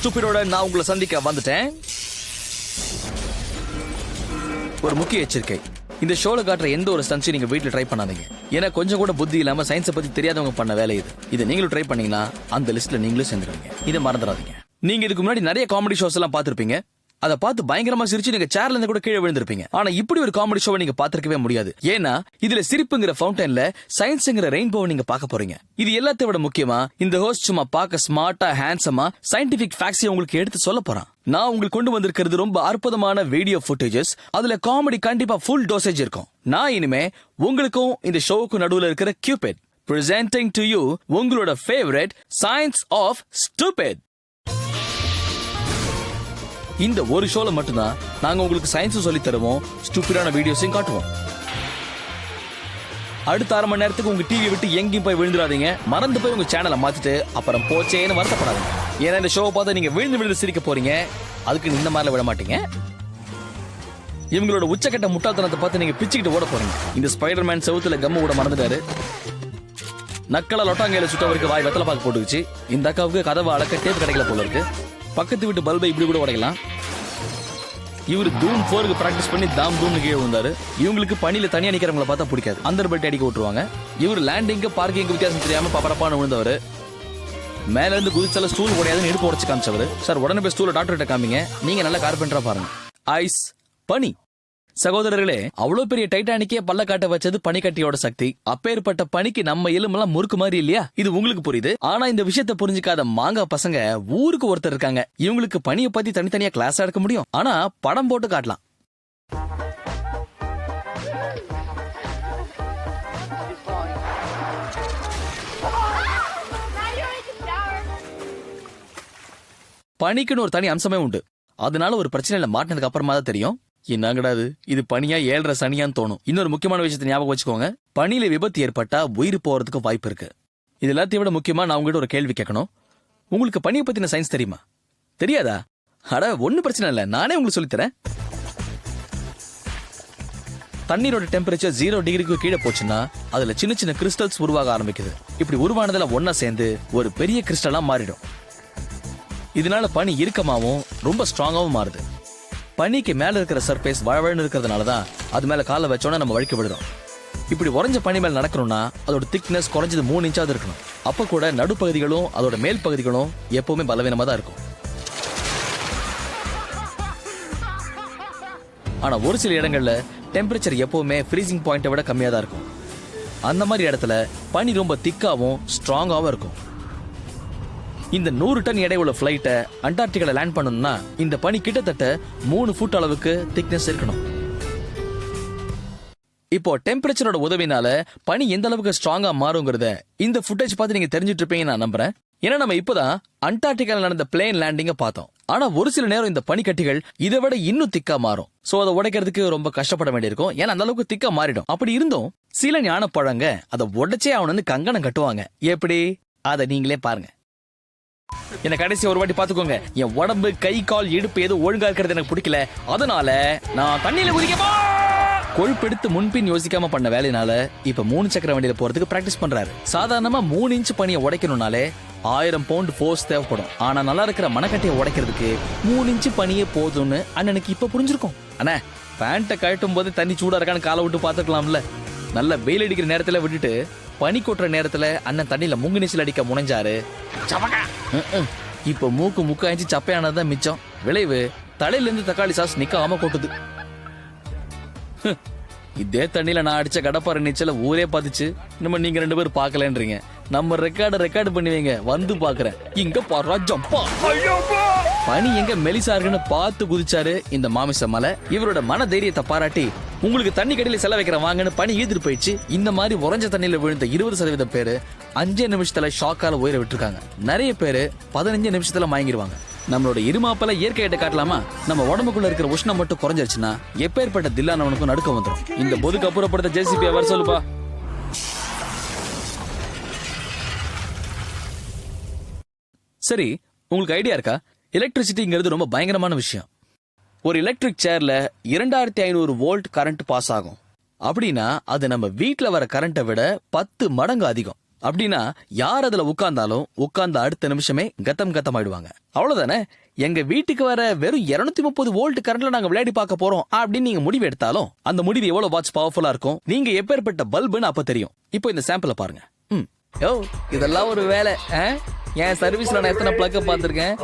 ஸ்டூபிடோட நான் உங்களை சந்திக்க வந்துட்டேன். ஒரு முக்கிய எச்சரிக்கை, இந்த ஷோல காட்டுற எந்த ஒரு ஸ்டன்ஸையும் நீங்க வீட்டுல ட்ரை பண்ணாதீங்க. ஏன்னா கொஞ்சம் கூட புத்தி இல்லாம சயின்ஸை பத்தி தெரியாதவங்க பண்ண வேலை இது நீங்களும் ட்ரை பண்ணீங்கன்னா அந்த லிஸ்ட்ல நீங்களும் சேர்ந்துருவீங்க. இதை மறந்துடாதீங்க. நீங்க இதுக்கு முன்னாடி நிறைய காமெடி ஷோஸ் எல்லாம் பார்த்திருப்பீங்க. அதை பார்த்து பயங்கரமா சிரிச்சு நீங்க சேர்ல இருந்து கூட கீழே விழுந்திருப்பீங்க. ஆனா இப்படி ஒரு காமெடி ஷோவை நீங்க பார்த்திருக்கவே முடியாது. ஏன்னா இதுல சிரிப்புங்கிற ஃபவுண்டன்ல சயின்ஸ்ங்கிற ரெயின்போவை நீங்க பார்க்க போறீங்க. இது எல்லாத்தையும் விட முக்கியமா இந்த ஹோஸ்ட் சும்மா பார்க்க ஸ்மார்ட்டா ஹேண்ட்ஸமா சயின்டிபிக் ஃபேக்ட்ஸை உங்களுக்கு எடுத்து சொல்ல போறான். நான் உங்களுக்கு கொண்டு வந்திருக்கிறது ரொம்ப அற்புதமான வீடியோ ஃபுட்டேஜஸ். அதுல காமெடி கண்டிப்பா ஃபுல் டோசேஜ் இருக்கும். நான் இனிமே உங்களுக்கும் இந்த ஷோவுக்கு நடுவுல இருக்கிற கியூபிட் presenting to you உங்களோட ஃபேவரட் சயின்ஸ் ஆஃப் ஸ்டூபிட். இந்த ஒரு ஷோல மட்டும்தான் நாங்க உங்களுக்கு சயின்ஸும் சொல்லி தருவோம், ஸ்டூபிடான வீடியோஸையும் காட்டுவோம். அடுத்த அரை மணி நேரத்துக்கு உங்க டிவி விட்டு எங்கேயும் போய் விழுந்துடாதீங்க. மறந்து போய் உங்க சேனலை மாத்திட்டு அப்புறம் போச்சேன்னு வருத்தப்படாதீங்க. ஏன்னா இந்த ஷோவை பார்த்து நீங்க விழுந்து சிரிக்க போறீங்க. அதுக்கு இந்த மாதிரில விட மாட்டீங்க. இவங்களோட உச்சக்கட்ட முட்டாள்தனத்தை பார்த்து நீங்க பிச்சுக்கிட்டு ஓட போறீங்க. இந்த ஸ்பைடர்மேன் செவுத்துல கம்மு கூட மறந்துட்டாரு. நக்கல லொட்டாங்கையில சுட்டவருக்கு வாய் வெத்தலை பாக்கு போட்டுக்குச்சு. இந்த அக்காவுக்கு கதவை அளக்க டேப் கிடைக்கல போல இருக்கு. பக்கத்து வீட்டு பல்பை இப்படி கூட உடைக்கலாம். இவரு தூம் 4க்கு பிராக்டிஸ் பண்ணி தாம் தூம்னு கீழே விழுந்தாரு. இவங்களுக்கு பணியில தனியா நிக்கிறவங்களை பார்த்தா பிடிக்காது. அந்த பெல்ட் அடிக்க விட்டுருவாங்க. இவர் லேண்டிங்கு பார்க்கிங் வித்தியாசம் தெரியாம பப்பரப்பான்னு விழுந்தவர். மேல இருந்து குதிச்சால ஸ்டூல் உடையாதுன்னு இடுப்பு உடச்சு காமிச்சவர். சார் உடனே போய் ஸ்டூல டாக்டர் கிட்ட காமிங்க. நீங்க நல்ல கார்பெண்டரா பாருங்க. ஐஸ் பனி. சகோதரர்களே, அவ்வளவு பெரிய டைட்டானிக்கே பல்ல காட்ட வச்சது பனிக்கட்டியோட சக்தி. அப்பேற்பட்ட பனிக்கு நம்ம எலும்பெல்லாம் முறுக்கு மாதிரி இல்லையா? இது உங்களுக்கு புரியுது. ஆனா இந்த விஷயத்தை புரிஞ்சுக்காத மாங்கா பசங்க ஊருக்கு ஒருத்தர் இருக்காங்க. இவங்களுக்கு பனியை பத்தி தனித்தனியா கிளாஸ் எடுக்க முடியும். ஆனா படம் போட்டு காட்டலாம். பனிக்குன்னு ஒரு தனி அம்சமே உண்டு. அதனால ஒரு பிரச்சனையில மாட்டினதுக்கு அப்புறமா தான் தெரியும் என்னங்கடாது இது பனியா 7.5 சனியான்னு தோணும். இன்னொரு முக்கியமான விஷயத்தை ஞாபகம் வச்சுக்கோங்க. பனியில விபத்து ஏற்பட்டா உயிர் போறதுக்கு வாய்ப்பு இருக்கு. இது எல்லாத்தையும் விட முக்கியமா நான் உங்ககிட்ட ஒரு கேள்வி கேட்கணும். உங்களுக்கு பனியை பத்தின சயின்ஸ் தெரியுமா? தெரியாதா? அட ஒன்னும் பிரச்சனை இல்ல, நானே உங்களுக்கு சொல்லித்தரேன். தண்ணீரோட டெம்பரேச்சர் 0 டிகிரிக்கு கீழே போச்சுன்னா அதுல சின்ன சின்ன கிறிஸ்டல்ஸ் உருவாக ஆரம்பிக்குது. இப்படி உருவானதுல ஒன்னா சேர்ந்து ஒரு பெரிய கிறிஸ்டலா மாறிடும். இதனால பனி இறுக்கமாவும் ரொம்ப ஸ்ட்ராங்காவும் மாறுது. பனிக்கு மேல இருக்கிற சர்ஃபேஸ் வழவழன்னு இருக்கிறதுனாலதான் அது மேல காலை வச்சோன்னா நம்ம வழுக்கி விடுறோம். இப்படி உறைஞ்ச பனி மேல நடக்கணும்னா அதோட திக்னஸ் குறைஞ்சது 3 இன்ச்சாவது இருக்கணும். அப்ப கூட நடுப்பகுதிகளும் அதோட மேல் பகுதிகளும் எப்பவுமே பலவீனமா தான் இருக்கும். ஆனா ஒரு சில இடங்கள்ல டெம்பரேச்சர் எப்பவுமே ஃப்ரீசிங் பாயிண்ட்டை விட கம்மியா தான் இருக்கும். அந்த மாதிரி இடத்துல பனி ரொம்ப திக்காவும் ஸ்ட்ராங்காவும் இருக்கும். இந்த 100 டன் எடை உள்ள பிளைட்டை அண்டார்டிகால லேண்ட் பண்ணணும்னா இந்த பனி கிட்டத்தட்ட 3 ஃபுட் அளவுக்கு திக்னஸ் இருக்கணும். இப்போ டெம்பரேச்சரோட உதவினால பனி எந்த அளவுக்கு ஸ்ட்ராங்கா மாறுங்கிறத இந்த ஃபுட்டேஜ் பார்த்து நீங்க தெரிஞ்சுட்டு இருப்பீங்க நான் நம்புறேன். ஏன்னா நம்ம இப்பதான் அண்டார்டிகால நடந்த பிளேன் லேண்டிங்க பார்த்தோம். ஆனா ஒரு சில நேரம் இந்த பனிக்கட்டிகள் இதை விட இன்னும் திக்கா மாறும். சோ அதை உடைக்கிறதுக்கு ரொம்ப கஷ்டப்பட வேண்டியிருக்கும். ஏன்னா அந்த அளவுக்கு திக்கா மாறிடும். அப்படி இருந்தும் சில ஞான பழங்க அதை உடைச்சே அவனு கங்கணம் கட்டுவாங்க. எப்படி? அதை நீங்களே பாருங்க. என்ன கடைசி ஒரு வாட்டி பாத்துக்கோங்க. என் உடம்பு கை கால் இடுப்பு எதுவும் ஒழுங்கா இருக்கிறது எனக்கு பிடிக்கல. அதனால நான் தண்ணியில குதிக்கமா கொழுப்பெடுத்து முன்பின் யோசிக்காம பண்ண வேலையினால இப்ப 3 சக்கர வண்டியில போறதுக்கு பிராக்டிஸ் பண்றாரு. சாதாரணமா 3 இன்ச் பனியை உடைக்கணும்னாலே 1000 பவுண்ட் ஃபோர்ஸ் தேவைப்படும். ஆனா நல்லா இருக்கிற மனக்கட்டையை உடைக்கிறதுக்கு 3 இன்ச் பனியே போதும்னு அண்ணனுக்கு இப்ப புரிஞ்சிருக்கும். அண்ணா பேண்ட்டை கழட்டும் போது தண்ணி சூடா இருக்கான்னு காலை விட்டு பாத்துக்கலாம்ல. நல்ல வெயில் அடிக்கிற நேரத்துல விட்டுட்டு பனி கொட்டுற நேரத்துல அண்ணன் தண்ணியில முங்கு நீச்சல் அடிக்க முனைஞ்சாரு. இப்ப மூக்கு முக்காய்ச்சி சப்பையானதுதான் மிச்சம். விளைவு தலையில இருந்து தக்காளி சாஸ் நிக்காம கொட்டுது. இதே தண்ணியில நான் அடிச்ச கடப்பாறை நீச்சல ஊரே பாத்துச்சு. நம்ம நீங்க 2 பேரும் பாக்கலன்றீங்க. நம்ம ரெக்கார்டு பண்ணுவீங்க வந்து பாக்குறேன். இங்க பாரு ஜம்பா. பனி எங்க மெலிசா இருக்குன்னு பார்த்து குதிச்சாரு இந்த மாமிச மலை. இவரோட மன தைரியத்தை பாராட்டி உங்களுக்கு தண்ணி கடையில செல வைக்கிற வாங்கன்னு பனி ஈதிட்டு போயிடுச்சு. இந்த மாதிரி உறைஞ்ச தண்ணியில விழுந்த 20% பேரு 5 நிமிஷத்துல ஷாக்கால உயிரை விட்டுருக்காங்க. நிறைய பேரு 15 நிமிஷத்துல மயங்கிடுவாங்க. நம்மளோட இருமாப்பல இயற்கையிட்ட காட்டலாமா? நம்ம உடம்புக்குள்ள இருக்கிற உஷ்ணம் மட்டும் குறைஞ்சிருச்சுன்னா எப்பேற்பட்ட தில்லானவனுக்கும் நடுக்க வந்துடும். இந்த பொதுக்கு அப்புறப்படுத்த ஜேசிபி வர சொல்லுப்பா. சரி, உங்களுக்கு ஐடியா இருக்கா? எலக்ட்ரிசிட்டிங்கிறது ரொம்ப பயங்கரமான விஷயம். ஒரு எலக்ட்ரிக் சேர்ல 2500 வோல்ட் கரண்ட் பாஸ் ஆகும். அப்படின்னா அது நம்ம வீட்டுல வர கரண்ட்டை விட 10 மடங்கு அதிகம். அப்படின்னா யார் அதுல உட்கார்ந்தாலும் உட்கார்ந்த அடுத்த நிமிஷமே கத்தம் ஆயிடுவாங்க. அவ்வளவுதானே. எங்க வீட்டுக்கு வர வெறும் 230 வோல்ட் கரண்ட்ல நாங்க விளையாடி பார்க்க போறோம் அப்படின்னு நீங்க முடிவு எடுத்தாலும் அந்த முடிவு எவ்வளவு வாட்ஸ் பவர்ஃபுல்லா இருக்கும், நீங்க எப்பேற்பட்ட பல்புன்னு அப்ப தெரியும். இப்போ இந்த சாம்பிள பாருங்க. யோ, இதெல்லாம் ஒரு வேலை. என் சர்வீஸ்ல நான் எத்தனை பிளக்க பார்த்திருக்கேன்.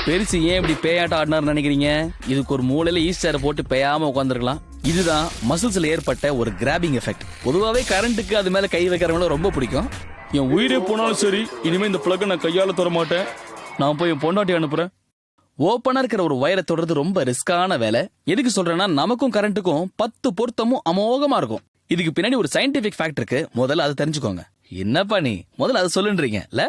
பெருசு ஏன் இப்படி பேயாட்டம் ஆடினார் நினைக்கிறீங்க? இதுக்கு ஒரு மூலையில ஈஸ்டரை போட்டு பேயாம உட்காந்துருக்கலாம். இதுதான் மசில்ஸ்ல ஏற்பட்ட ஒரு கிராபிங் எஃபெக்ட். பொதுவாவே கரண்ட்டுக்கு அது மேல கை வைக்கிறவங்களும் ரொம்ப பிடிக்கும். என் உயிரே போனாலும் சரி, இனிமே இந்த பிளக்க நான் கையால தர மாட்டேன், நான் போய் என் பொண்டாட்டி அனுப்புறேன். ஓப்பனா இருக்கிற ஒரு வயரை தொடர்றது ரொம்ப ரிஸ்கான வேலை. எதுக்கு சொல்றேன்னா, நமக்கும் கரண்ட்டுக்கும் 10 பொருத்தமும் அமோகமா இருக்கும். இதுக்கு பின்னாடி ஒரு சயின்டிபிக் ஃபேக்ட் இருக்கு. முதல்ல அதை தெரிஞ்சுக்கோங்க. என்னப்பா நீ முதல்ல அதை சொல்லுன்றீங்க இல்ல?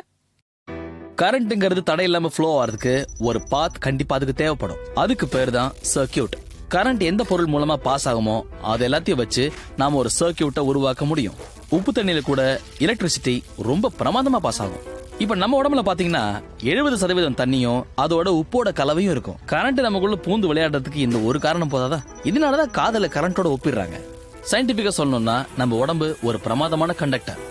கரண்ட்ங்கிறது தடை இல்லாம ஃப்ளோ ஆகிறதுக்கு ஒரு பாத் கண்டிப்பா அதுக்கு தேவைப்படும். அதுக்கு பேர் தான் சர்க்கியூட். கரண்ட் எந்த பொருள் மூலமா பாஸ் ஆகுமோ அது எல்லாத்தையும் வச்சு நாம ஒரு சர்க்கியூட்டை உருவாக்க முடியும். உப்பு தண்ணியில கூட எலக்ட்ரிசிட்டி ரொம்ப பிரமாதமா பாஸ் ஆகும். இப்ப நம்ம உடம்புல பாத்தீங்கன்னா 70% தண்ணியும் அதோட உப்போட கலவையும் இருக்கும். கரண்ட் நமக்குள்ள பூந்து விளையாடுறதுக்கு இந்த ஒரு காரணம் போதாதா? இதனாலதான் காதல கரண்டோட ஒப்பிடுறாங்க. சயின்டிபிக்கா சொல்லணும்னா நம்ம உடம்பு ஒரு பிரமாதமான கண்டக்டர்.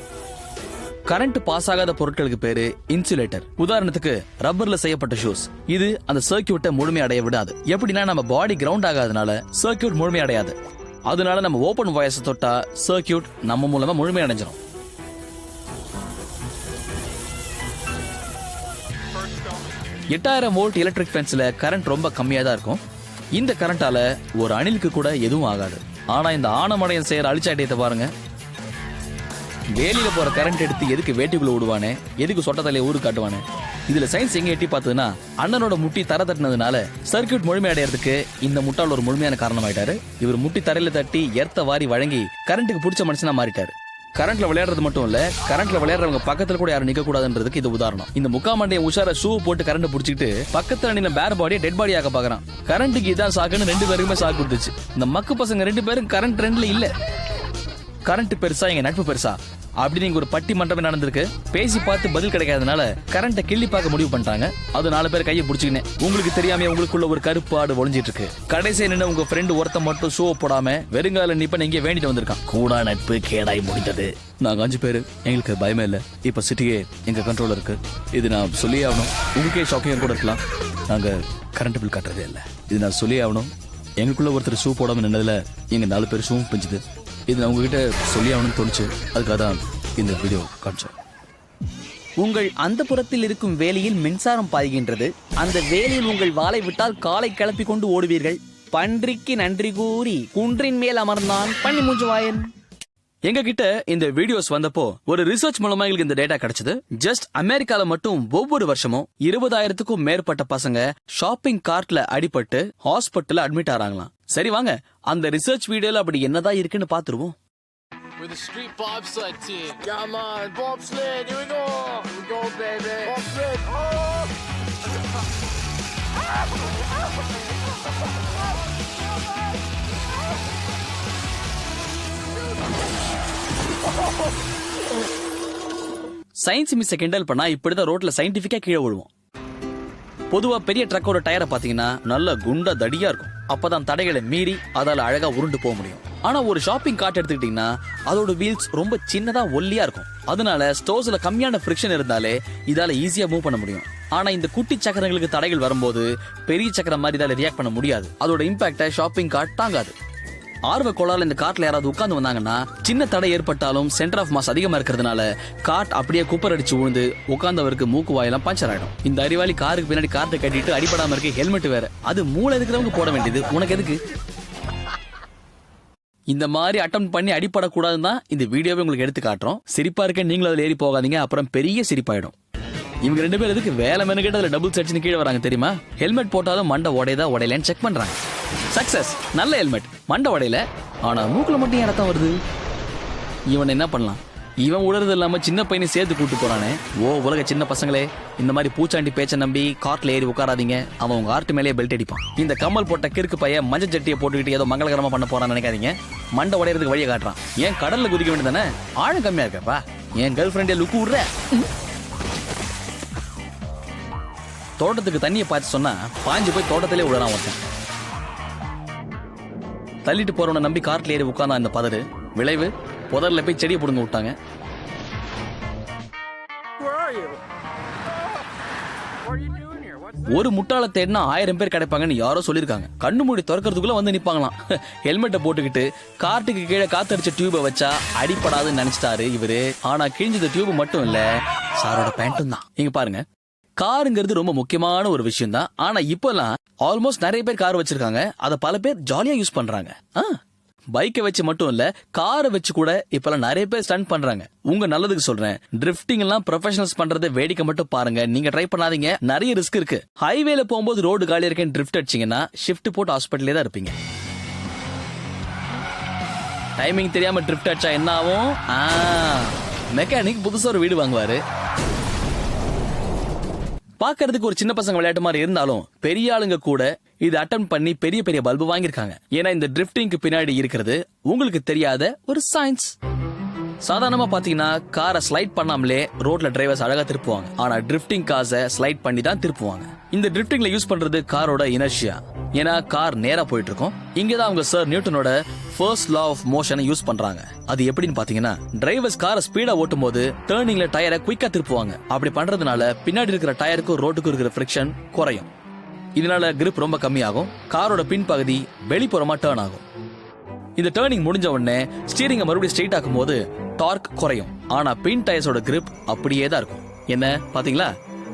கரண்ட் பாஸ் ஆகாத பொருட்களுக்கு பேரு இன்சுலேட்டர். உதாரணத்துக்கு ரப்பர்ல செய்யப்பட்ட ஷூஸ். இது அந்த சர்க்கியூட்டை முழுமையடைய விடாது. எப்படின்னா நம்ம பாடி கிரவுண்ட் ஆகாதனால சர்க்கியூட் முழுமையடையாது. அதனால நம்ம ஓபன் வயர்ஸ் தொட்டா சர்க்கியூட் நம்ம மூலமா முழுமையடைஞ்சிடும். எட்டாயிரம் வோல்ட் எலக்ட்ரிக் ஃபென்ஸ்ல கரண்ட் ரொம்ப கம்மியா தான் இருக்கும். இந்த கரண்டால ஒரு அணிலுக்கு கூட எதுவும் ஆகாது. ஆனா இந்த ஆனமடையம் செய்யற அழிச்சாட்டியத்தை பாருங்க. வேலியில போற கரண்ட் எடுத்து எதுக்கு வேட்டிக்குள்ள விடுவானே, எதுக்கு சொட்ட தலையை ஊரு காட்டுவானே. இதுல சயின்ஸ் எங்க எட்டி பார்த்ததுன்னா, அண்ணனோட முட்டி தர தட்டினதுனால சர்க்கியூட் முழுமை அடையறதுக்கு இந்த முட்டாள் ஒரு முழுமையான காரணம் ஆயிட்டாரு. இவர் முட்டி தரையில தட்டி எர்த்த வாரி வழங்கி கரண்ட்டுக்கு பிடிச்ச மனுஷனா மாறிட்டாரு. கரண்ட்ல விளையாடுறது மட்டும் இல்ல, கரண்ட்ல விளையாடுறவங்க பக்கத்துல கூட யாரும் நிக்க கூடாதுன்றதுக்கு இது உதாரணம். இந்த முக்காமண்டைய உஷார ஷூ போட்டு கரண்ட் பிடிச்சிட்டு பக்கத்துல நின்ன பேர் பாடியை டெட் பாடி ஆக்க பாக்குறான். கரண்ட்டுக்கு இதான் சாக்குன்னு 2 பேருக்குமே சாக்கு கொடுத்துச்சு. இந்த மக்கு பசங்க 2 பேரும் கரண்ட் ட்ரெண்ட்ல இல்ல. கரண்ட் பெருசா எங்க நட்பு பெருசா அப்படி நீங்க ஒரு பட்டி மன்றமே நடந்திருக்கு. பேசி பார்த்து பதில் கிடைக்காதனால கரண்ட கிள்ளி பார்க்க முடிவு பண்ணிட்டாங்க. அது 4 பேர் கையை பிடிச்சிக்கினேன். உங்களுக்கு தெரியாம உங்களுக்குள்ள ஒரு கருப்பு ஆடு ஒளிஞ்சிட்டு இருக்கு. கடைசியா நின்று உங்க ஃப்ரெண்ட் ஒருத்த மட்டும் ஷூ போடாம வெறுங்கால நிப்ப நீங்க வேண்டிட்டு வந்திருக்கான். கூடா நட்பு கேடாய் முடிந்தது. நாங்க 5 பேரு, எங்களுக்கு பயமே இல்ல. இப்ப சிட்டியே எங்க கண்ட்ரோல் இருக்கு. இது நான் சொல்லியே ஆகணும். உங்களுக்கே ஷாக்கிங் கூட இருக்கலாம். நாங்க கரண்ட் பில் கட்டுறதே இல்ல. இது நான் சொல்லியே ஆகணும். எங்களுக்குள்ள ஒருத்தர் ஷூ போடாம நின்னதுல எங்க 4 பேர் ஷூ பிஞ்சுது. இது நான் உங்ககிட்ட சொல்லி ஆகணும்னு தோணுச்சு. அதுக்காக தான் இந்த வீடியோ காமிச்சேன். உங்கள் அந்த புறத்தில் இருக்கும் வேலியில் மின்சாரம் பாய்கின்றது. அந்த வேலியில் உங்கள் வாளை விட்டால் காலை கிளப்பி கொண்டு ஓடுவீர்கள். பன்றிக்கு நன்றி கூறி குன்றின் மேல் அமர்ந்தான் பண்ணி மூஞ்சுவாயன். எங்க கிட்ட இந்த வீடியோஸ் வந்தப்போ ஒரு ரிசர்ச் மூலமா எங்களுக்கு இந்த டேட்டா கிடைச்சது. ஜஸ்ட் அமெரிக்கால மட்டும் ஒவ்வொரு வருஷமும் 20,000க்கும் மேற்பட்ட பசங்க ஷாப்பிங் கார்ட்ல அடிபட்டு ஹாஸ்பிட்டல்ல அட்மிட் ஆறாங்களாம். சரி வாங்க அந்த ரிசர்ச் வீடியோல அப்படி என்னதான் இருக்குன்னு பாத்துருவோம். With the street bobsled team. Come on, bobsled, here we go. Here we go, baby. Bobsled, oh! Science miss கிண்டல் பண்ணா இப்படிதான் ரோட்ல சயின்டிபிக்கா கீழே விழுவோம். பொதுவா பெரிய ட்ரக்கோட டயரை பாத்தீங்கன்னா நல்ல குண்டா தடியா இருக்கும். அப்பதான் தடைகளை மீறி அதால அழகா உருண்டு போக முடியும். ஆனா ஒரு ஷாப்பிங் கார்ட் எடுத்துக்கிட்டீங்கன்னா அதோட வீல்ஸ் ரொம்ப சின்னதா ஒல்லியா இருக்கும். அதனால ஸ்டோர்ஸ்ல கம்மியான ஃபிரிக்ஷன் இருந்தாலே இதால ஈஸியா மூவ் பண்ண முடியும். ஆனா இந்த குட்டி சக்கரங்களுக்கு தடைகள் வரும்போது பெரிய சக்கரம் மாதிரி இதால ரியாக்ட் பண்ண முடியாது. அதோட இம்பாக்ட ஷாப்பிங் கார்ட் தாங்காது. ஆர்வ கோளாறுல இந்த கார்ட்ல யாராவது உட்கார்ந்து வந்தாங்கன்னா சின்ன தடை ஏற்பட்டாலும் சென்டர் ஆஃப் மாஸ் அதிகமா இருக்கிறதுனால கார்ட் அப்படியே குப்பர் அடிச்சு விழுந்து உட்கார்ந்தவருக்கு மூக்கு வாயெல்லாம் பஞ்சர் ஆயிடும். இந்த அறிவாளி காருக்கு பின்னாடி கார்ட்டை கட்டிட்டு அடிபடாம இருக்க ஹெல்மெட் வேற. அது மூளை இருக்கிறவங்க போட வேண்டியது, உனக்கு எதுக்கு? இந்த மாதிரி அட்டம் பண்ணி அடிப்படக்கூடாதுன்னு தான் இந்த வீடியோவை உங்களுக்கு எடுத்து காட்டுறோம். சிரிப்பா இருக்க நீங்களும் அதுல ஏறி போகாதீங்க, அப்புறம் பெரிய சிரிப்பாயிடும். இவங்க 2 பேர் எதுக்கு வேலை மெனக்கிட்டு அதுல டபுள் சர்ச்சின்னு கீழே வராங்க தெரியுமா? ஹெல்மெட் போட்டாலும் மண்டை உடையதா உடையலன்னு செக் பண்றாங்க. சக்சஸ், நல்ல ஹெல்மெட், மண்டை உடையல. ஆனா மூக்குல மட்டும் ஏன் ரத்தம் வருது? இவன் என்ன பண்ணலாம்? இவன் உடறது இல்லாம சின்ன பையனை சேர்த்து கூட்டு போறானே. ஓ உலக சின்ன பசங்களே, இந்த மாதிரி பூச்சாண்டி பேச்ச நம்பி கார்ட்ல ஏறி உட்காராதீங்க. அவன் உங்க ஆர்ட் மேலேயே பெல்ட் அடிப்பான். இந்த கம்மல் போட்ட கிறுக்கு பையன் மஞ்சள் சட்டியை போட்டுக்கிட்டு ஏதோ மங்களகரமா பண்ண போறான்னு நினைக்காதீங்க. மண்டை உடையறதுக்கு வழியை காட்டுறான். ஏன் கடல்ல குதிக்க வேண்டியதானே? ஆழம் கம்மியா இருக்கப்பா. என் கேர்ள் ஃபிரெண்டே லுக்கு விடுற. தோட்டத்துக்கு தண்ணியை பார்த்து சொன்னா பாஞ்சு போய் தோட்டத்திலே விடுறான் ஒருத்தன். தள்ளிட்டு போறவனை நம்பி கார்ட்ல ஏறி உட்கார்ந்தா இந்த பதறு. விளைவு புதர்ல போய் செடியை புடுங்க விட்டாங்க. ஒரு முட்டாள தேடினா 1000 பேர் கிடைப்பாங்கன்னு யாரோ சொல்லிருக்காங்க. கண்ணு மூடி திறக்கிறதுக்குள்ள வந்து நிப்பாங்களாம். ஹெல்மெட்டை போட்டுக்கிட்டு காட்டுக்கு கீழே காத்தடிச்ச டியூபை வச்சா அடிப்படாதுன்னு நினைச்சிட்டாரு இவரு. ஆனா கிழிஞ்சது டியூப் மட்டும் இல்ல, சாரோட பேண்ட்டும் தான். இங்க பாருங்க, காருங்கிறது ரொம்ப முக்கியமான ஒரு விஷயம் தான். ஆனா இப்பெல்லாம் ஆல்மோஸ்ட் நிறைய பேர் கார் வச்சிருக்காங்க. அத பல பேர் ஜாலியா யூஸ் பண்றாங்க. பைக்கை வச்சு மட்டும் இல்ல, காரை வச்சு கூட இப்பெல்லாம் நிறைய பேர் ஸ்டண்ட் பண்றாங்க. உங்க நல்லதுக்கு சொல்றேன், டிரிஃப்டிங் எல்லாம் ப்ரொஃபஷனல்ஸ் பண்றதை வேடிக்கை மட்டும் பாருங்க, நீங்க ட்ரை பண்ணாதீங்க. நிறைய ரிஸ்க் இருக்கு. ஹைவேல போகும்போது ரோடு காலியா இருக்கேன் டிரிஃப்ட் அடிச்சீங்கன்னா ஷிஃப்ட் போட்டு ஹாஸ்பிட்டலே தான் இருப்பீங்க. டைமிங் தெரியாம டிரிஃப்ட் அடிச்சா என்ன ஆகும்? மெக்கானிக் புதுசா ஒரு வீடு வாங்குவாரு. பாக்குறதுக்கு ஒரு சின்ன பசங்க விளையாட்டு மாதிரி இருந்தாலும் பெரிய ஆளுங்க கூட இது அட்டம் பண்ணி பெரிய பெரிய பல்பு வாங்கியிருக்காங்க. ஏன்னா இந்த டிரிஃப்டிங்க்கு பின்னாடி இருக்கிறது உங்களுக்கு தெரியாத ஒரு சயின்ஸ். சாதாரணமா பாத்தீங்கன்னா காரை ஸ்லைட் பண்ணாமலே ரோட்ல டிரைவர்ஸ் அழகா திருப்புவாங்க. ஆனா டிரிஃப்டிங் காரை ஸ்லைட் பண்ணி தான் திருப்புவாங்க. இந்த டிரிஃப்டிங்ல யூஸ் பண்றது காரோட இனர்ஷியா. ஏன்னா கார் நேரா போயிட்டு இருக்கும். இங்கதான் அவங்க சார் நியூட்டனோட ஃபர்ஸ்ட் லா ஆஃப் மோஷனை யூஸ் பண்றாங்க. அது எப்படின்னு பாத்தீங்கன்னா, டிரைவர்ஸ் காரை ஸ்பீடா ஓட்டும் போது டர்னிங்ல டயரை குயிக்கா திருப்புவாங்க. அப்படி பண்றதுனால பின்னாடி இருக்கிற டயருக்கும் ரோட்டுக்கும் இருக்கிற ஃபிரிக்ஷன் குறையும். இதனால கிரிப் ரொம்ப கம்மியாகும். காரோட பின்பகுதி வெளிப்புறமா டர்ன் ஆகும். இந்த டர்னிங் முடிஞ்ச உடனே ஸ்டீரிங்கை மறுபடியும் ஸ்ட்ரெயிட் ஆக்கும் போது டார்க் குறையும். ஆனா பின் டயர்ஸோட கிரிப் அப்படியே தான் இருக்கும். என்ன பாத்தீங்களா?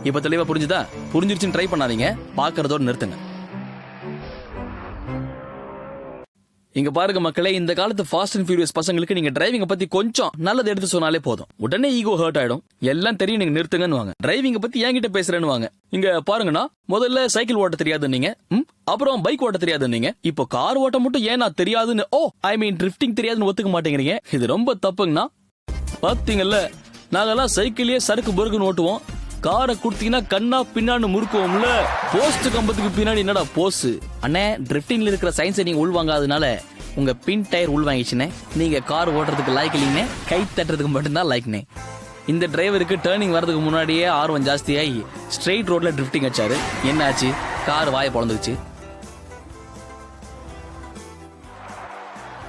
இப்ப தெளிவா புரிஞ்சுதா? புரிஞ்சிருச்சுன்னு ட்ரை பண்ணாதீங்க, பாக்குறதோடு நிறுத்துங்க. இங்க பாருங்க மக்களே, இந்த காலத்து ஃபாஸ்ட் அண்ட் ஃபியூரியஸ் பசங்களுக்கு நீங்க டிரைவிங்க பத்தி கொஞ்சம் நல்லது எடுத்து சொன்னாலே போதும், உடனே ஈகோ ஹர்ட் ஆயிடும். எல்லாம் தெரியும், நீங்க நிறுத்துங்கன்னு வாங்க. டிரைவிங்க பத்தி என்கிட்ட பேசுறேன்னு வாங்க. இங்க பாருங்கண்ணா, முதல்ல சைக்கிள் ஓட்ட தெரியாது நீங்க, அப்புறம் பைக் ஓட்ட தெரியாது நீங்க, இப்போ கார் ஓட்ட மட்டும் ஏன் நான் தெரியாதுன்னு டிரிஃப்டிங் தெரியாதுன்னு ஒத்துக்க மாட்டேங்கிறீங்க. இது ரொம்ப தப்புங்கண்ணா. பாத்தீங்கல்ல, நாங்கெல்லாம் சைக்கிளே சறுக்கு பொறுக்குன்னு ஓட்டுவோம். காரை குடுத்தீங்கன்னா கண்ணா பின்னான்னு முறுக்குவோம்ல. போஸ்ட் கம்பத்துக்கு பின்னாடி என்னடா போஸ்? அண்ணே, டிரிஃப்டிங்ல இருக்கிற சயின்ஸை நீங்க உள்வாங்காதனால உங்க பின் டயர் உள்வாங்கிச்சுனே. நீங்க கார் ஓட்டுறதுக்கு லாய்க்கு இல்லைங்க, கை தட்டுறதுக்கு மட்டும்தான் லாய்க்குனே. இந்த டிரைவருக்கு டர்னிங் வரதுக்கு முன்னாடியே ஆர்வம் ஜாஸ்தியாகி ஸ்ட்ரெயிட் ரோட்ல டிரிஃப்டிங் அடிச்சாரு. என்ன ஆச்சு? கார் வாயை பொழந்துச்சு.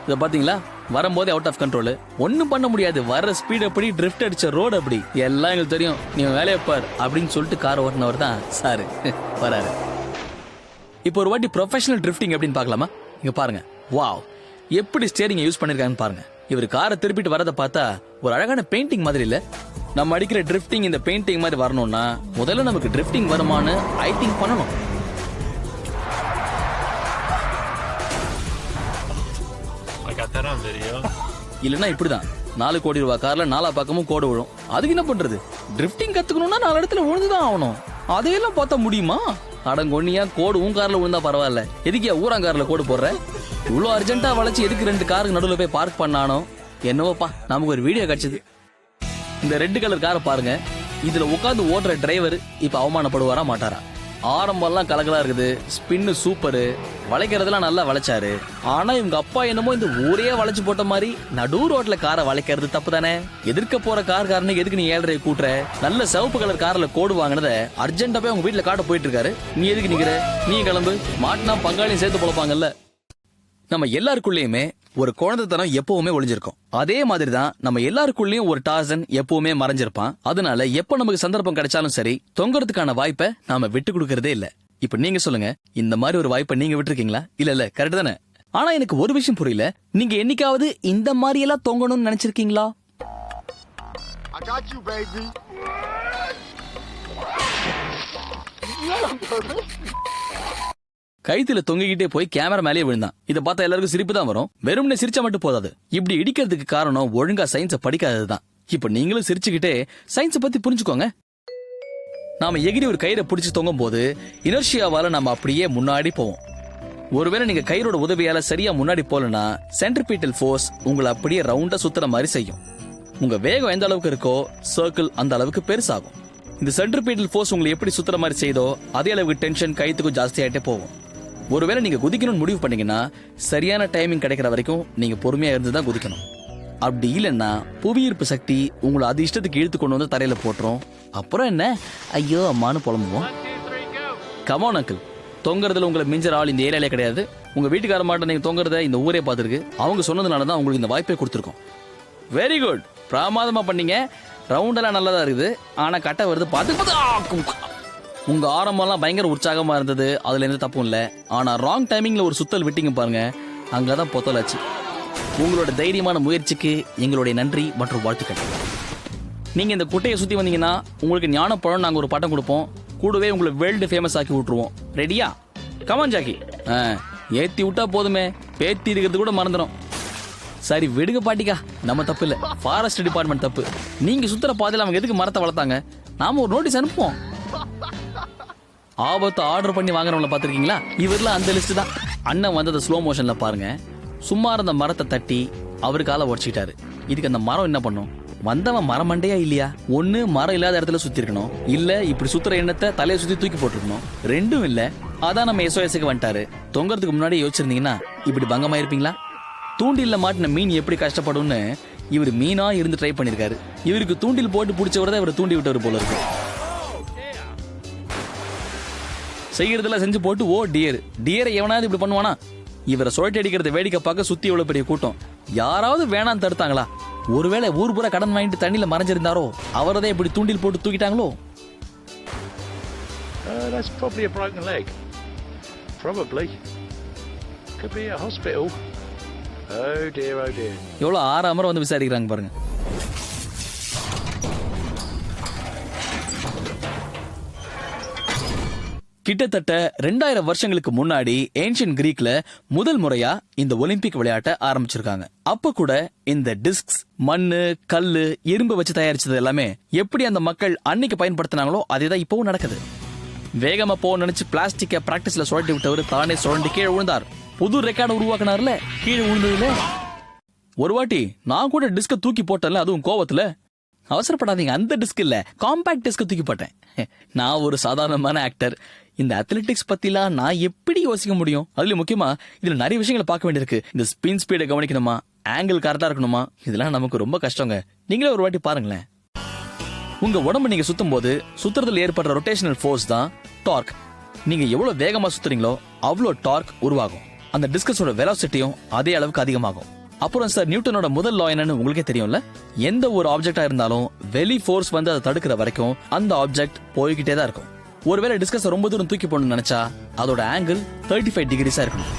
இத பாத்தீங்களா? வரும்போதே அவுட் ஆஃப் கண்ட்ரோல், ஒன்னும் பண்ண முடியாது. வர்ற ஸ்பீட் அப்படி, டிரிஃப்ட் அடிச்ச ரோடு அப்படி, எல்லாம் எங்களுக்கு தெரியும், நீ வேலையை பார் அப்படின்னு சொல்லிட்டு கார் ஓட்டினவர் தான் சாரு வராரு. இப்போ ஒரு வாட்டி ப்ரொஃபஷனல் டிரிஃப்டிங் அப்படின்னு பார்க்கலாமா? இங்க பாருங்க, வாவ், எப்படி ஸ்டீரிங் யூஸ் பண்ணிருக்காங்கன்னு பாருங்க. இவர் காரை திருப்பிட்டு வரதை பார்த்தா ஒரு அழகான பெயிண்டிங் மாதிரி இல்ல? நம்ம அடிக்கிற டிரிஃப்டிங் இந்த பெயிண்டிங் மாதிரி வரணும்னா முதல்ல நமக்கு டிரிஃப்டிங் வருமானு ஐ திங்க் பண்ணணும். இல்லன்னா இப்படிதான் 4 கோடி ரூபாய் கார்ல 4 பக்கமும் கோடு விழும். அதுக்கு என்ன பண்றது? டிரிஃப்டிங் கத்துக்கணும்னா 4 இடத்துல விழுந்துதான் ஆகணும். அதையெல்லாம் பார்த்தா முடியுமா? அடங்கொன்னியா, கோடு உன் கார்ல விழுந்தா பரவாயில்ல, எதுக்கியா ஊராங்கார்ல கோடு போடுற? இவ்வளவு அர்ஜென்ட்டா வளைச்சு எதுக்கு 2 காருக்கு நடுவில் போய் பார்க் பண்ணானோ என்னவோப்பா. நமக்கு ஒரு வீடியோ கிடைச்சது. இந்த ரெட் கலர் காரை பாருங்க. இதுல உட்காந்து ஓட்டுற டிரைவர் இப்ப அவமானப்படுவாரா மாட்டாரா? ஆரம்பம்லாம் கலகலா இருக்குது, ஸ்பின்னு சூப்பரு, வளைக்கிறதுலாம் நல்லா வளைச்சாரு. ஆனா இவங்க அப்பா என்னமோ இந்த ஊரே வளைச்சு போட்ட மாதிரி நடு ரோட்ல காரை வளைக்கிறது தப்பு தானே? எதிர்க்க போற காரனுக்கு எதுக்கு நீ 7.5 கூட்டுற? நல்ல சிவப்பு கலர் கார்ல கோடு வாங்கினத அர்ஜென்ட்டா போய் உங்க வீட்டுல காட்ட போயிட்டு இருக்காரு. நீ எதுக்கு நிக்கிற? நீ கிளம்பு. மாட்டினா பங்காளியும் சேர்த்து பொழப்பாங்கல்ல. நம்ம எல்லாருக்குள்ளயுமே ஒரு குழந்தைத்தனம் எப்பவுமே ஒளிஞ்சிருக்கும். அதே மாதிரிதான் நம்ம எல்லாருக்குள்ளயும் ஒரு டார்சன் எப்பவுமே மறைஞ்சிருப்பான். அதனால எப்ப நமக்கு சந்தர்ப்பம் கிடைச்சாலும் சரி, தொங்கறதுக்கான வாய்ப்பை நாம விட்டு கொடுக்கறதே இல்ல. இப்ப நீங்க சொல்லுங்க, இந்த மாதிரி ஒரு வாய்ப்பை நீங்க விட்டுருக்கீங்களா? இல்ல, கரெக்ட் தானே? ஆனா எனக்கு ஒரு விஷயம் புரியல, நீங்க என்னைக்காவது இந்த மாதிரி எல்லாம் தொங்கணும்னு நினைச்சிருக்கீங்களா? கைத்துல தொங்கிக்கிட்டே போய் கேமரா மேலேயே விழுந்தான். இதை பார்த்தா எல்லாருக்கும் சிரிப்பு தான் வரும். வெறும்னே சிரிச்சா மட்டும் போதாது. இப்படி இடிக்கிறதுக்கு காரணம் ஒழுங்கா சயின்ஸை படிக்காததுதான். இப்ப நீங்களும் சிரிச்சுக்கிட்டே சயின்ஸை பத்தி புரிஞ்சுக்கோங்க. நாம எகிரி ஒரு கயிறை பிடிச்சு தொங்கும் போது இனர்ஷியாவால நம்ம அப்படியே முன்னாடி போவோம். ஒருவேளை நீங்க கயிறோட உதவியால சரியா முன்னாடி போலனா சென்ட்ரிபீட்டல் ஃபோர்ஸ் உங்களை அப்படியே ரவுண்டா சுத்துற மாதிரி செய்யும். உங்க வேகம் எந்த அளவுக்கு இருக்கோ சர்க்கிள் அந்த அளவுக்கு பெருசாகும். இந்த சென்ட்ரிபீட்டல் ஃபோர்ஸ் உங்களை எப்படி சுத்துற மாதிரி செய்தோ அதே அளவுக்கு டென்ஷன் கைத்துக்கும் ஜாஸ்தி ஆயிட்டே போகும். ஒருவேளை நீங்க குதிக்கணும்னு முடிவு பண்ணீங்கன்னா சரியான டைமிங் கிடைக்கிற வரைக்கும் நீங்க பொறுமையா இருந்துதான் குதிக்கணும். அப்படி இல்லைன்னா புவியீர்ப்பு சக்தி உங்களை அது இஷ்டத்துக்கு இழுத்து கொண்டு வந்து தரையில போட்டுரும். அப்புறம் என்ன, ஐயோ அம்மானு புலம்புவோம். கமான் அங்கிள், தொங்குறதுல உங்களை மிஞ்சர் ஆள் இந்த ஏரியாலே கிடையாது. உங்க வீட்டுக்கார மாட்ட நீங்க தொங்குறத இந்த ஊரே பார்த்துருக்கு. அவங்க சொன்னதுனாலதான் உங்களுக்கு இந்த வாய்ப்பே கொடுத்துருக்கோம். வெரி குட், பிரமாதமா பண்ணீங்க. ரவுண்டெல்லாம் நல்லதா இருக்குது, ஆனா கட்டை வருது பார்த்து. உங்க ஆரம்பம்லாம் பயங்கர உற்சாகமா இருந்தது, அதுல எந்த தப்பும் இல்ல. ஆனா ராங் டைமிங்ல ஒரு சுத்தல் விட்டீங்க பாருங்க, அங்கதான் பொத்தலாச்சு. உங்களோட தைரியமான முயற்சிக்கு எங்களுடைய நன்றி மற்றும் வாழ்த்துக்கள். நீங்க இந்த குட்டையை சுத்தி வந்தீங்கன்னா உங்களுக்கு ஞானப்பழம் நாங்க ஒரு பட்டம் கொடுப்போம், கூடவே உங்களை வேர்ல்டு ஃபேமஸ் ஆக்கி விட்டுருவோம். ரெடியா? Come on Jackie. ஏத்தி விட்டா போதுமே, பேத்தி இருக்கிறது கூட மறந்துடும். சரி விடுங்க பாட்டிக்கா, நம்ம தப்பு இல்ல, ஃபாரஸ்ட் டிபார்ட்மெண்ட் தப்பு. நீங்க சுத்துற பாதையில அவங்க எதுக்கு மரத்தை வளர்த்தாங்க? நாம ஒரு நோட்டீஸ் அனுப்புவோம். ஆபத்து ஆர்டர் பண்ணி வாங்குறவங்கள பாத்திருக்கீங்களா? இவரெல்லாம் அந்த லிஸ்ட் தான். அண்ணன் வந்ததை ஸ்லோ மோஷன்ல பாருங்க. சும்மா இருந்த மரத்தை தட்டி அவருக்கால உடச்சிக்கிட்டாரு. இதுக்கு அந்த மரம் என்ன பண்ணும்? வந்தவன் மரம் மண்டையா இல்லையா? ஒண்ணு மரம் இல்லாத இடத்துல சுத்தி இருக்கணும், இல்ல இப்படி சுத்துற எண்ணத்தை தலையை சுத்தி தூக்கி போட்டுருக்கணும். ரெண்டும் இல்ல. அதான் நம்ம SOSக்கு வந்துட்டாரு. தொங்கறதுக்கு முன்னாடி யோசிச்சிருந்தீங்கன்னா இப்படி பங்கமா இருப்பீங்களா? தூண்டில்ல மாட்டின மீன் எப்படி கஷ்டப்படும்னு இவர் மீனா இருந்து ட்ரை பண்ணிருக்காரு. இவருக்கு தூண்டில் போட்டு பிடிச்சவரதான் இவர் தூண்டி விட்டவர் போல இருக்கு. செய்யறதெல்லாம் செஞ்சு போட்டு ஓ டியரை எவனாவது இப்படி பண்ணுவானா? இவரை சுழட்டி அடிக்கிறத வேடிக்கை பார்க்க சுத்தி எவ்வளவு பெரிய கூட்டம். யாராவது வேணான்னு தடுத்தாங்களா? ஒருவேளை ஊர் பூரா கடன் வாங்கிட்டு தண்ணியில மறைஞ்சிருந்தாரோ, அவரதே இப்படி தூண்டில் போட்டு தூக்கிட்டாங்களோ? That's probably a broken leg. Probably. Could be a hospital. Oh dear, oh dear. எவ்வளவு ஆறாமரம் வந்து விசாரிக்கிறாங்க பாருங்க. கிட்டத்தட்ட 2000 வருஷங்களுக்கு முன்னாடி ஏன்ஷியன் கிரீக்ல முதல் முறையா இந்த ஒலிம்பிக் விளையாட்டை ஆரம்பிச்சிருக்காங்க. அப்ப கூட இந்த டிஸ்க்ஸ், மண்ணு, கல்லு, இரும்பு வச்சு தயாரிச்சது எல்லாமே எப்படி அந்த மக்கள் அன்னைக்கு பயன்படுத்தினாங்களோ அதேதான் இப்பவும் நடக்குது. வேகமா போக நினைச்சு பிளாஸ்டிக்க பிராக்டிஸ்ல சுழட்டி விட்டவர் தானே சுழண்டி கீழே விழுந்தார். புது ரெக்கார்டு உருவாக்கினார்ல கீழே விழுந்ததுல. ஒரு வாட்டி நான் கூட டிஸ்க தூக்கி போட்டேன்ல, அதுவும் கோவத்துல. அவசரப்படாதீங்க, அந்த டிஸ்க் இல்ல, காம்பாக்ட் டிஸ்க தூக்கி போட்டேன். நான் ஒரு சாதாரணமான ஆக்டர். இந்த அத்லெட்டிக்ஸ் பத்திலாம் நான் எப்படி யோசிக்க முடியும்? அதுல முக்கியமா இதுல நிறைய விஷயங்களை பார்க்க வேண்டியிருக்கு. இந்த ஸ்பின் ஸ்பீடை கவனிக்கணுமா, ஆங்கிள் கரெக்டா இருக்கணுமா, இதெல்லாம் நமக்கு ரொம்ப கஷ்டங்க. நீங்களே ஒரு வாட்டி பாருங்களேன். உங்க உடம்பு நீங்க சுத்தும் போது சுத்துறதுல ஏற்படுற ரொட்டேஷனல் ஃபோர்ஸ் தான் டார்க். நீங்க எவ்வளவு வேகமா சுத்துறீங்களோ அவ்வளோ டார்க் உருவாகும். அந்த டிஸ்கஸோட வெலாசிட்டியும் அதே அளவுக்கு அதிகமாகும். அப்புறம் சார், நியூட்டனோட முதல் லா என்னன்னு உங்களுக்கே தெரியும்ல. எந்த ஒரு ஆப்ஜெக்டா இருந்தாலும் வெளி ஃபோர்ஸ் வந்து அதை தடுக்கிற வரைக்கும் அந்த ஆப்ஜெக்ட் போய்கிட்டே தான் இருக்கும். ஒருவேளை டிஸ்கஸ் ரொம்ப தூரம் தூக்கி போடணும்னு நினைச்சா அதோட ஆங்கிள் 35 டிகிரிஸா இருக்கணும்.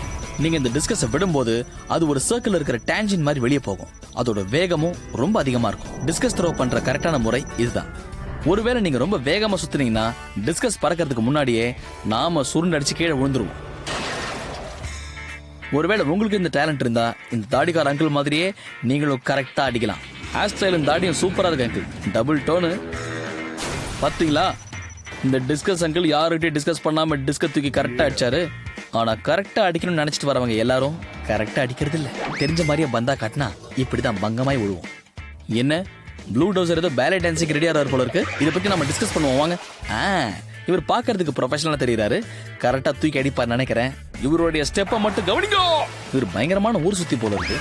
நீங்க இந்த டிஸ்கஸை விடும்போது அது ஒரு சர்க்கிள் இருக்கிற டேன்ஜென்ட் மாதிரி வெளியே போகும். அதோட வேகமும் ரொம்ப அதிகமா இருக்கும். டிஸ்கஸ் த்ரோ பண்ற கரெக்டான முறை இதுதான். ஒருவேளை நீங்க ரொம்ப வேகமா சுத்துனீங்கன்னா டிஸ்கஸ் பறக்கிறதுக்கு முன்னாடியே நாம சுருண்டடிச்சு கீழே விழுந்துருவோம். ஒருவேளை உங்களுக்கு இந்த டேலண்ட் இருந்தா இந்த தாடிக்கார அங்கிள் மாதிரியே நீங்களும் கரெக்டா அடிக்கலாம். ஹேர் ஸ்டைலும் தாடியும் சூப்பரா இருக்கு அங்கிள். டபுள் டோனு பாத்தீங்களா? இந்த டிஸ்கஸ் அங்கிள் யாருகிட்டயும் டிஸ்கஸ் பண்ணாம டிஸ்க தூக்கி கரெக்டா அடிச்சாரு. ஆனா கரெக்டா அடிக்கணும்னு நினைச்சிட்டு வரவங்க எல்லாரும் கரெக்டா அடிக்கிறது இல்ல. தெரிஞ்ச மாதிரியே பந்தா காட்டினா இப்படிதான் பங்கமாய் விழுவோம். என்ன ப்ளூ டவுசர் ஏதோ பேலே டான்ஸிங் ரெடியா போல இருக்கு. இதை பத்தி நம்ம டிஸ்கஸ் பண்ணுவோம் வாங்க. இவர் பாக்குறதுக்கு ப்ரொஃபஷனலா தெரியுறாரு, கரெக்டா தூக்கி அடிப்பார் நினைக்கிறேன். இவருடைய ஸ்டெப்பை மட்டும் கவனிங்க. இவர் பயங்கரமான ஊர் சுத்தி போல இருக்கு.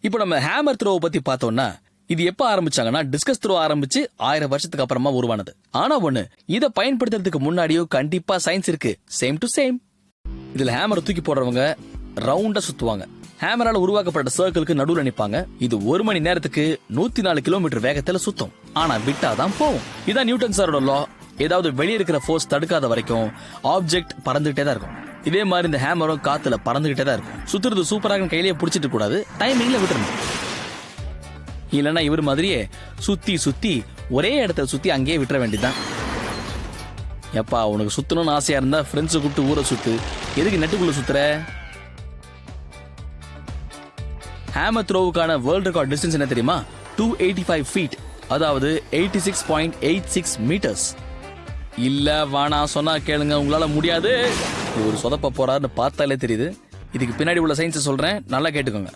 இப்போ நம்ம ஹேமர் த்ரோவை பத்தி பார்த்தோம்னா, இது எப்ப ஆரம்பிச்சாங்கன்னா டிஸ்கஸ் த்ரோ ஆரம்பிச்சு 1000 வருஷத்துக்கு அப்புறமா உருவானது. ஆனா ஒண்ணு, இதை பயன்படுத்துறதுக்கு முன்னாடியோ கண்டிப்பா சயின்ஸ் இருக்கு. Same to same. இதுல ஹேமர் தூக்கி போடுறவங்க ரவுண்டா சுத்துவாங்க. ஹேமரால உருவாக்கப்பட்ட சர்க்கிளுக்கு நடுவுல நிப்பாங்க. இது 1 மணி நேரத்துக்கு 104 கிலோமீட்டர் வேகத்துல சுத்தும். ஆனா விட்டாதான் போகும். இதான் நியூட்டன் சாரோட லா. ஏதாவது வெளியே இருக்கிற ஃபோர்ஸ் தடுக்காத வரைக்கும் ஆப்ஜெக்ட் பறந்துகிட்டே தான் இருக்கும். இதே மாதிரி இந்த ஹேமரும் காத்துல பறந்துகிட்டே தான் இருக்கும். சுத்துறது சூப்பராக கையிலேயே பிடிச்சிட்டு கூடாது, டைமிங்ல விட்டுறணும். இல்லைன்னா இவர் மாதிரியே சுத்தி சுத்தி ஒரே இடத்துல சுத்தி அங்கேயே விட்டுற வேண்டியதுதான். எப்பா உனக்கு சுத்தணும்னு ஆசையா இருந்தா ஃப்ரெண்ட்ஸை கூப்பிட்டு ஊரை சுத்து, எதுக்கு நெட்டுக்குள்ள சுத்துற? ஹேமர் த்ரோவுக்கான வேர்ல்ட் ரெக்கார்ட் டிஸ்டன்ஸ் என்ன தெரியுமா? 285 ஃபீட், அதாவது 86.86 மீட்டர்ஸ். இல்ல வானா சொன்னா கேளுங்க, உங்களால முடியாது. ஒரு சொதப்ப போறாருன்னு பார்த்தாலே தெரியுது. இதுக்கு பின்னாடி உள்ள சயின்ஸ் சொல்றேன், நல்லா கேட்டுக்கோங்க.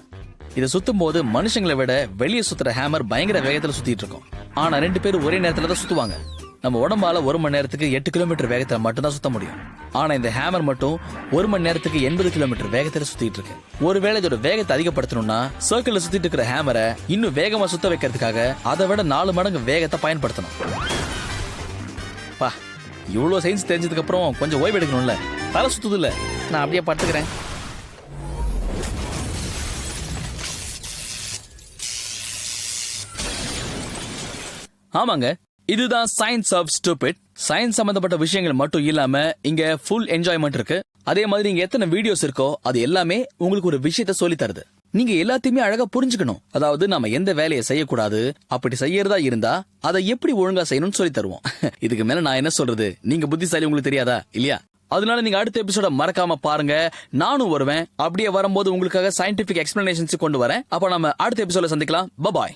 இதை சுத்தும் போது மனுஷங்களை விட வெளியே சுத்துற ஹேமர் பயங்கர வேகத்துல சுத்திட்டு இருக்கும். ஆனா 2 பேரும் ஒரே நேரத்துல தான் சுத்துவாங்க. நம்ம உடம்பால 1 மணி நேரத்துக்கு 8 கிலோமீட்டர் வேகத்துல மட்டும் தான் சுத்த முடியும். ஆனா இந்த ஹேமர் மட்டும் 1 மணி நேரத்துக்கு 80 கிலோமீட்டர் வேகத்துல சுத்திட்டு இருக்கு. ஒருவேளை இதோட வேகத்தை அதிகப்படுத்தணும்னா சர்க்கிள்ல சுத்திட்டு இருக்கிற ஹேமரை இன்னும் வேகமா சுத்த வைக்கிறதுக்காக அதை விட 4 மடங்கு வேகத்தை பயன்படுத்தணும். பா, இவ்வளவு சயின்ஸ் தெரிஞ்சதுக்கு அப்புறம் கொஞ்சம் ஓய்வு எடுக்கணும்ல. தலை சுத்துது இல்ல, நான் அப்படியே படுத்துக்கிறேன். ஆமாங்க, இதுதான் சயின்ஸ் ஆஃப் ஸ்டூபிட். சயின்ஸ் சம்பந்தப்பட்ட விஷயங்கள் மட்டும் இல்லாம இங்க ஃபுல் என்ஜாய்மெண்ட் இருக்கு. அதே மாதிரி இங்க எத்தனை வீடியோஸ் இருக்கோ அது எல்லாமே உங்களுக்கு ஒரு விஷயத்த சொல்லி தருது. நீங்க எல்லாத்தையுமே அழகா புரிஞ்சுக்கணும். அதாவது நாம எந்த வேலையை செய்யக்கூடாது, அப்படி செய்யறதா இருந்தா அதை எப்படி ஒழுங்கா செய்யணும்னு சொல்லி தருவோம். இதுக்கு மேல நான் என்ன சொல்றது, நீங்க புத்திசாலி, உங்களுக்கு தெரியாதா இல்லையா? அதனால நீங்க அடுத்த எபிசோட மறக்காம பாருங்க. நானும் வருவேன். அப்படியே வரும்போது உங்களுக்காக சயின்டிபிக் எக்ஸ்பிளனேஷன்ஸ் கொண்டு வரேன். அப்ப நம்ம அடுத்த எபிசோட சந்திக்கலாம். பபாய்.